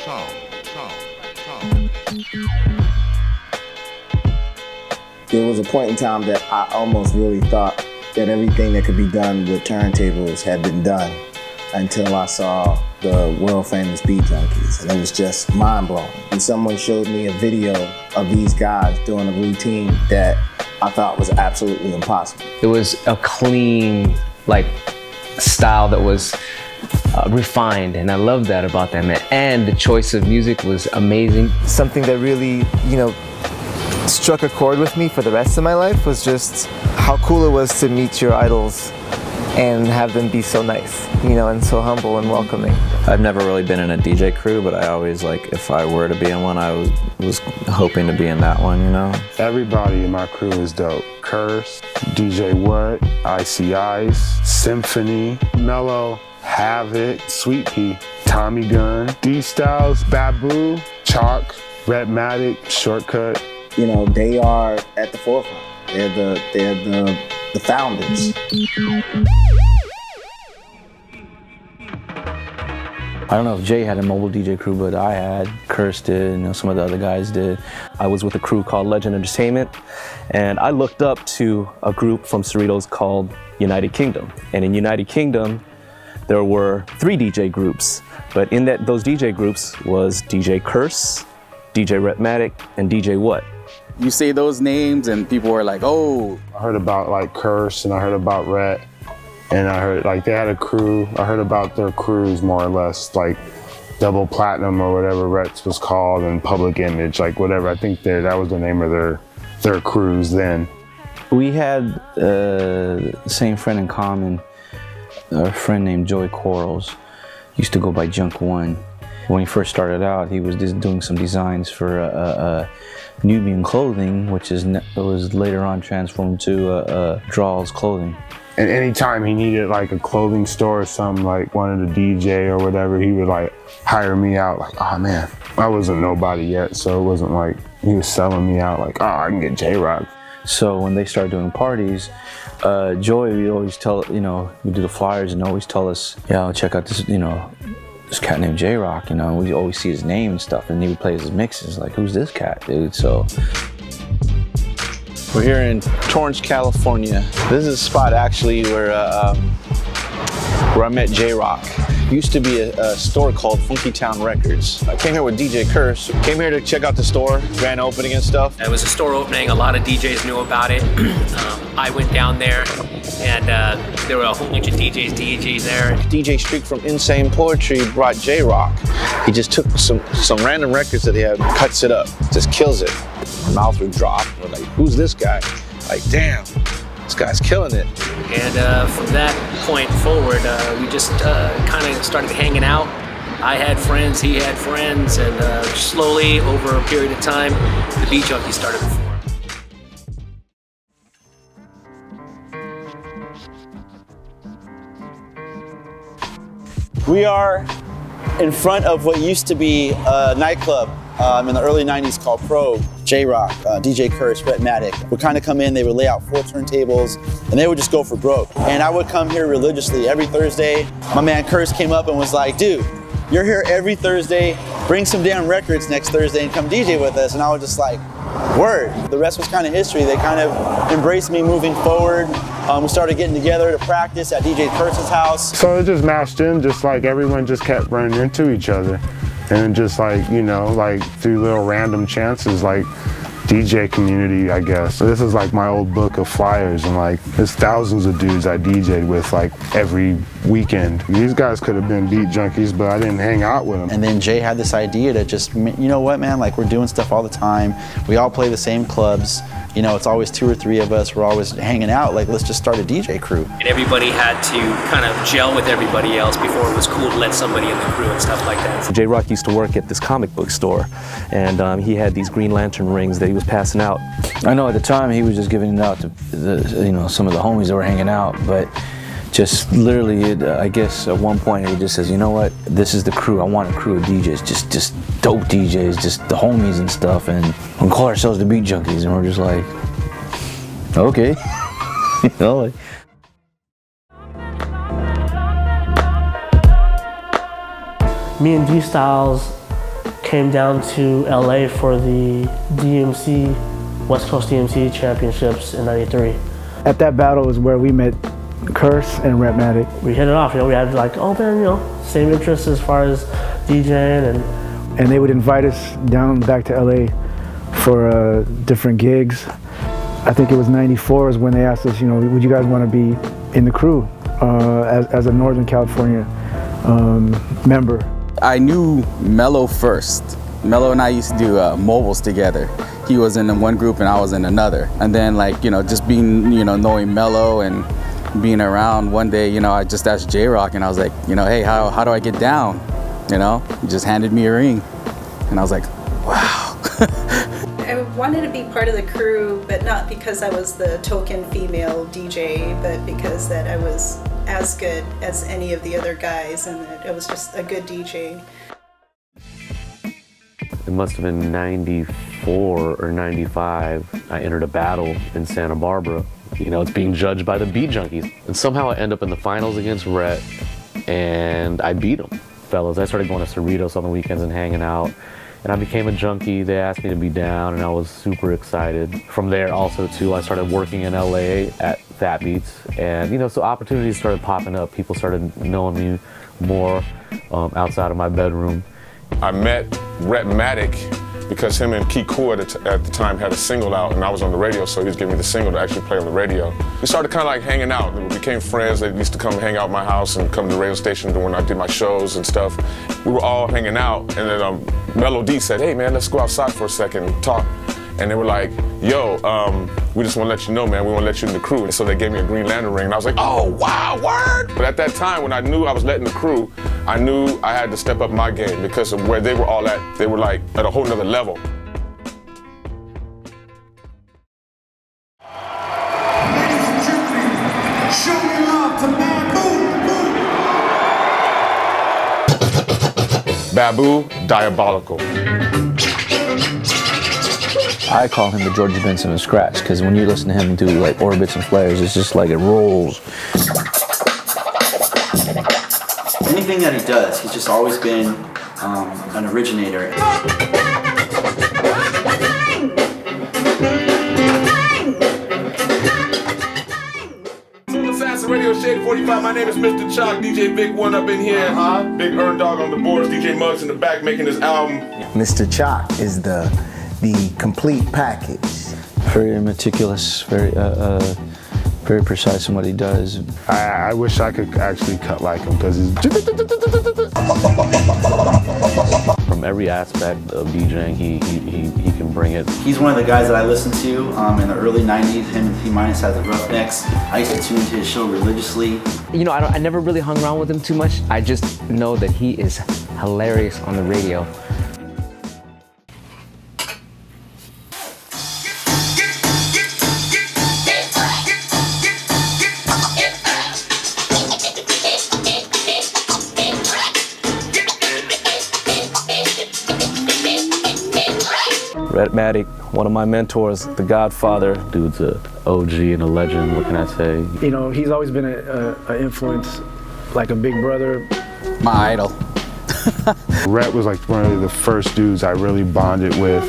There was a point in time that I almost really thought that everything that could be done with turntables had been done until I saw the World Famous Beat Junkies, and it was just mind-blowing. And someone showed me a video of these guys doing a routine that I thought was absolutely impossible. It was a clean, like, style that was refined, and I loved that about them. And the choice of music was amazing. Something that really, you know, struck a chord with me for the rest of my life was just how cool it was to meet your idols and have them be so nice, you know, and so humble and welcoming. I've never really been in a DJ crew, but I always, like, if I were to be in one, I was hoping to be in that one, you know? Everybody in my crew is dope. Curse, DJ What, Icy Ice, Symphony, Melo, Havik, Sweet Pea, Tommy Gun, D-Styles, Babu, Choc, Rhettmatic, Shortkut. You know, they are at the forefront. They're the founders. I don't know if Jay had a mobile DJ crew, but I had. Curse did, you know, some of the other guys did. I was with a crew called Legend Entertainment, and I looked up to a group from Cerritos called United Kingdom. And in United Kingdom, there were 3 DJ groups, but in those DJ groups was DJ Curse, DJ Rhettmatic, and DJ What. You say those names and people were like, oh. I heard about like Curse and I heard about Rhett, and I heard like they had a crew. I heard about their crews more or less, like Double Platinum or whatever Rhett's was called, and Public Image, like whatever. I think that was the name of their crews then. We had the same friend in common, a friend named Joey Quarles. Used to go by Junk One. When he first started out, he was just doing some designs for Nubian clothing, which was later on transformed to Drawls clothing. And anytime he needed like a clothing store or something, like wanted a DJ or whatever, he would like hire me out. Like, oh man, I wasn't nobody yet, so it wasn't like he was selling me out like, oh, I can get J-Rocc. So when they started doing parties, Joey would always tell, you know, we do the flyers and always tell us, yeah, check out this, you know, this cat named J-Rocc, you know, we always see his name and stuff, and he would play his mixes, like, who's this cat, dude? So we're here in Torrance, California. This is a spot actually where I met J-Rocc. Used to be a store called Funky Town Records. I came here with DJ Curse. Came here to check out the store, grand opening and stuff. It was a store opening, a lot of DJs knew about it. I went down there and there were a whole bunch of DJs there. DJ Streak from Insane Poetry brought J-Rocc. He just took some random records that he had, cuts it up, just kills it. My mouth would drop. We're like, who's this guy? Like, damn, this guy's killing it. And from that point forward, we just kind of started hanging out. I had friends, he had friends, and slowly, over a period of time, the Beat Junkies started to form. We are in front of what used to be a nightclub in the early 90s called Probe. J-Rocc, DJ Curse, Rhettmatic would kind of come in, they would lay out 4 turntables, and they would just go for broke. And I would come here religiously every Thursday. My man Curse came up and was like, dude, you're here every Thursday, bring some damn records next Thursday and come DJ with us. And I was just like, word. The rest was kind of history. They kind of embraced me moving forward. We started getting together to practice at DJ Curse's house. So it just mashed in, just like everyone just kept running into each other. And just like, you know, like through little random chances, like DJ community, I guess. So this is like my old book of flyers, and like there's thousands of dudes I DJ'd with like every weekend. These guys could have been beat junkies, but I didn't hang out with them. And then Jay had this idea to just, you know what, man, like we're doing stuff all the time. We all play the same clubs. You know, it's always 2 or 3 of us. We're always hanging out. Like, let's just start a DJ crew. And everybody had to kind of gel with everybody else before it was cool to let somebody in the crew and stuff like that. J-Rocc used to work at this comic book store, and he had these Green Lantern rings that he was passing out. I know at the time he was just giving it out to you know, some of the homies that were hanging out, but just literally, I guess at one point he just says, you know what, this is the crew. I want a crew of DJs, just dope DJs, just the homies and stuff, and we call ourselves the Beat Junkies. And we're just like, okay. You know, like. Me and D-Styles came down to LA for the DMC, West Coast DMC Championships in '93. At that battle is where we met Curse and Rhettmatic. We hit it off, we had like, oh man, same interests as far as DJing, and they would invite us down back to LA for different gigs. I think it was '94 is when they asked us, would you guys want to be in the crew as a Northern California member. I knew Melo first. Melo and I used to do mobiles together. He was in one group and I was in another. And then just being, knowing Melo and being around, one day, I just asked J-Rocc and I was like, hey, how do I get down? He just handed me a ring. And I was like, wow. I wanted to be part of the crew, but not because I was the token female DJ, but because that I was as good as any of the other guys and that I was just a good DJ. It must have been '94 or '95. I entered a battle in Santa Barbara. It's being judged by the Beat Junkies. And somehow I end up in the finals against Rhett, and I beat him. Fellas, I started going to Cerritos on the weekends and hanging out. And I became a junkie. They asked me to be down, and I was super excited. From there also, too, I started working in LA at Fat Beats. And, so opportunities started popping up. People started knowing me more outside of my bedroom. I met Rhettmatic because him and Kiku at the time had a single out, and I was on the radio, so he was giving me the single to actually play on the radio. We started kind of like hanging out. We became friends. They used to come hang out at my house and come to the radio station when I did my shows and stuff. We were all hanging out, and then Melo-D said, hey man, let's go outside for a second and talk. And they were like, yo, we just want to let you know, man, we want to let you in the crew. And so they gave me a Green Lantern ring, and I was like, oh, wow, word! But at that time, when I knew I was letting the crew, I knew I had to step up my game because of where they were all at. They were like at a whole nother level. Ladies and gentlemen, show me love to Babu, diabolical. I call him the George Benson of scratch, because when you listen to him do like orbits and flares, it's just like it rolls. Anything that he does, he's just always been an originator. Radio Shade 45, my name is Mr. Choc, DJ Big One up in here. Big Earn Dog on the boards, DJ Muggs in the back making his album. Mr. Choc is the complete package. Very meticulous, very precise in what he does. I wish I could actually cut like him because he's... From every aspect of DJing, he can bring it. He's one of the guys that I listened to in the early 90s. Him and T-Minus had the Roughnecks. I used to tune into his show religiously. I never really hung around with him too much. I just know that he is hilarious on the radio. Rhettmatic, one of my mentors, the Godfather. Dude's a OG and a legend, what can I say? He's always been an influence, like a big brother. My idol. Rhett was like one of the first dudes I really bonded with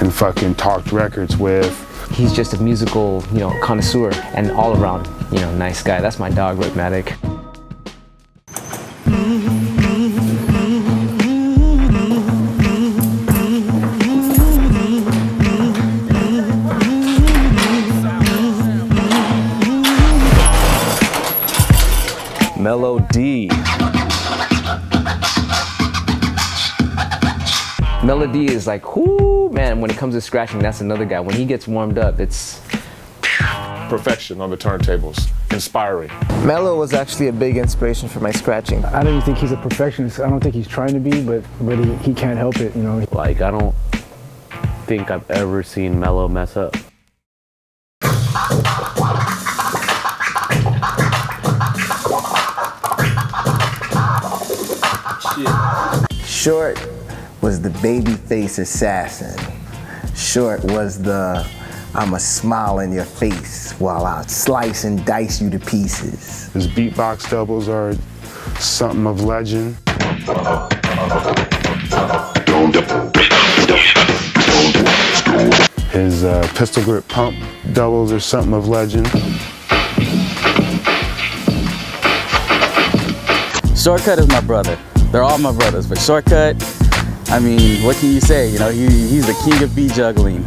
and fucking talked records with. He's just a musical, connoisseur and all around, nice guy. That's my dog, Rhettmatic. Melo-D. Melo-D is like, whoo, man, when it comes to scratching, that's another guy. When he gets warmed up, it's... Perfection on the turntables, inspiring. Melo was actually a big inspiration for my scratching. I don't even think he's a perfectionist. I don't think he's trying to be, but he can't help it, Like, I don't think I've ever seen Melo mess up. Short was the babyface assassin. Short was the I'ma smile in your face while I slice and dice you to pieces. His beatbox doubles are something of legend. Don't His pistol grip pump doubles are something of legend. Shortkut is my brother. They're all my brothers, but Shortkut, I mean, what can you say? You know, he's the king of beat juggling.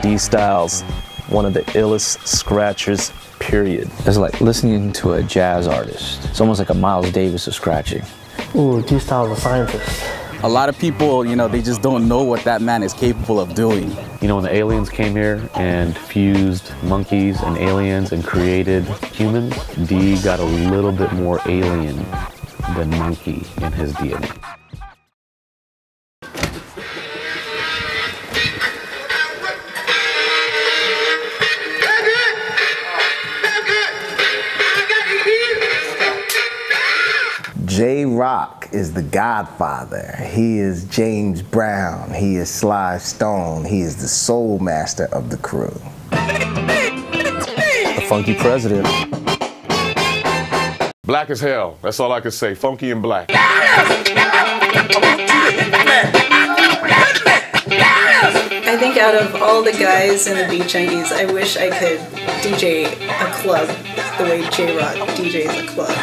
D-Styles, one of the illest scratchers, period. It's like listening to a jazz artist. It's almost like a Miles Davis of scratching. Ooh, D-Styles a scientist. A lot of people, you know, they just don't know what that man is capable of doing. You know, when the aliens came here and fused monkeys and aliens and created humans, D got a little bit more alien than monkey in his DNA. J-Rocc is the godfather. He is James Brown. He is Sly Stone. He is the soul master of the crew. The funky president. Black as hell. That's all I can say. Funky and black. I think out of all the guys in the Beat Junkies, I wish I could DJ a club the way J-Rocc DJs a club.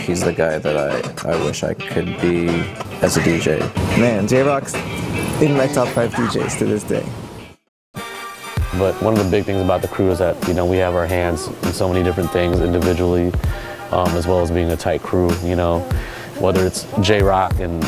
He's the guy that I wish I could be as a DJ. Man, J-Rocc's in my top 5 DJs to this day. But one of the big things about the crew is that, you know, we have our hands in so many different things individually, as well as being a tight crew, you know. Whether it's J-Rocc and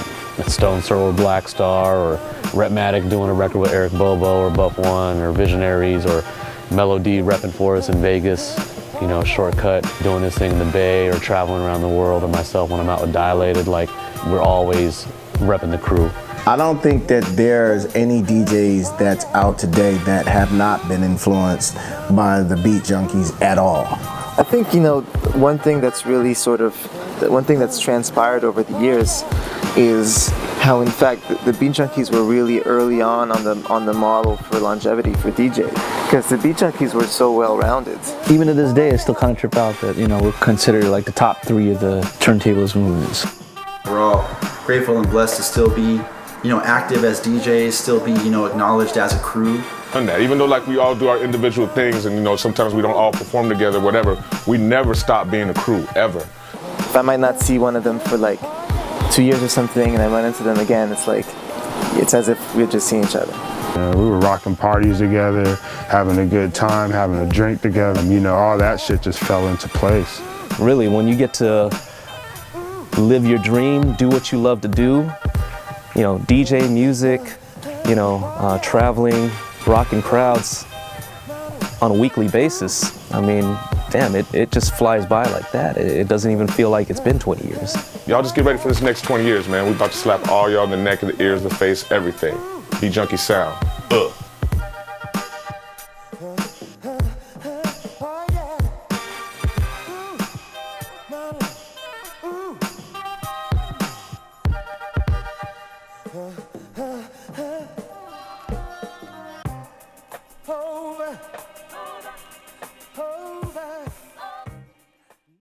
Stone Sour Black Star, or Rhettmatic doing a record with Eric Bobo or Buff One, or Visionaries, or Melo-D repping for us in Vegas. You know, Shortkut doing this thing in the Bay, or traveling around the world, or myself when I'm out with Dilated, like, we're always repping the crew. I don't think that there's any DJs that's out today that have not been influenced by the Beat Junkies at all. I think, you know, one thing that's really one thing that's transpired over the years is how, in fact, the Beat Junkies were really early on the model for longevity for DJ, because the Beat Junkies were so well-rounded. Even to this day, I still kind of trip out that, you know, we're considered like the top 3 of the turntables movements. We're all grateful and blessed to still be, you know, active as DJs, still be, you know, acknowledged as a crew. And that, even though like we all do our individual things, and you know sometimes we don't all perform together, whatever, we never stop being a crew ever. If I might not see one of them for like 2 years or something, and I run into them again, it's like, it's as if we're just seeing each other. We were rocking parties together, having a good time, having a drink together. You know, all that shit just fell into place. Really, when you get to live your dream, do what you love to do, you know, DJ music, you know, traveling, rocking crowds on a weekly basis, I mean, damn, it just flies by like that. It doesn't even feel like it's been 20 years. Y'all just get ready for this next 20 years, man. We about to slap all y'all in the neck, the ears, the face, everything. Beat Junkie sound. Over